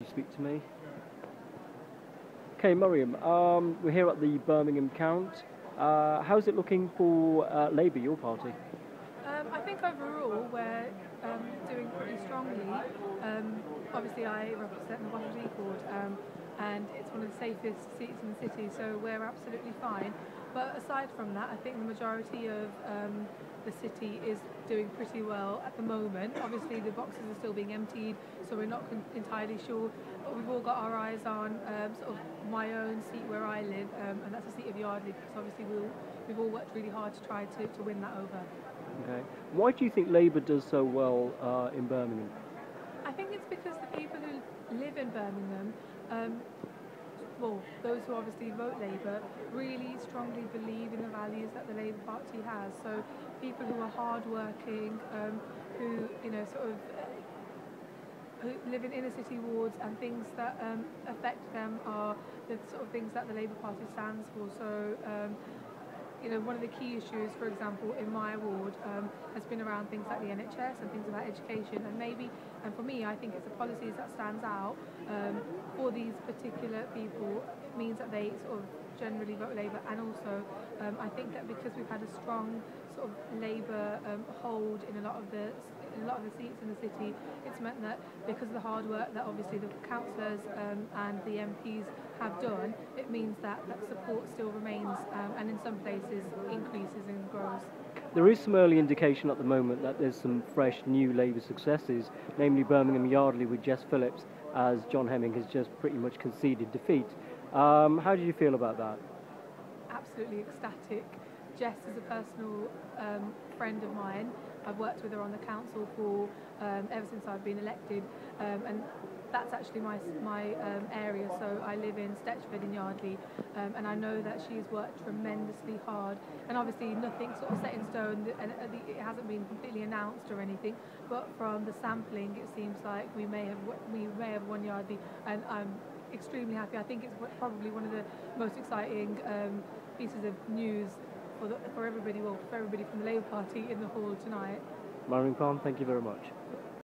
You speak to me. Okay, Mariam, we're here at the Birmingham Count. How's it looking for Labour, your party? I think overall we're doing pretty strongly. Obviously, I represent the Washwood Heath ward, and it's one of the safest seats in the city, so we're absolutely fine. But aside from that, I think the majority of the city is doing pretty well at the moment. Obviously, the boxes are still being emptied, so we're not entirely sure. But we've all got our eyes on sort of my own seat where I live, and that's the seat of Yardley, because obviously we've all worked really hard to try to win that over. Okay. Why do you think Labour does so well in Birmingham? I think it's because the people who live in Birmingham, well, those who obviously vote Labour, really strongly believe in the values that the Labour Party has. So people who are hard-working, who who live in inner city wards, and things that affect them are the sort of things that the Labour Party stands for. So one of the key issues, for example, in my ward has been around things like the NHS and things about education, and for me, I think it's the policies that stands out for these particular people. It means that they sort of generally vote Labour, and also I think that because we've had a strong sort of Labour hold in a lot of the seats in the city, it's meant that because of the hard work that obviously the councillors and the MPs have done, it means that support still remains and in some places increases and grows. There is some early indication at the moment that there's some fresh new Labour successes, namely Birmingham Yardley with Jess Phillips, as John Hemming has just pretty much conceded defeat. How do you feel about that? Absolutely ecstatic. Jess is a personal friend of mine. I've worked with her on the council for ever since I've been elected, and that's actually my area. So I live in Stetchford in Yardley, and I know that she's worked tremendously hard. And obviously nothing sort of set in stone, and it hasn't been completely announced or anything. But from the sampling, it seems like we may have won Yardley, and I'm extremely happy. I think it's probably one of the most exciting pieces of news for everybody, well, for everybody from the Labour Party in the hall tonight. Mariam Khan, thank you very much.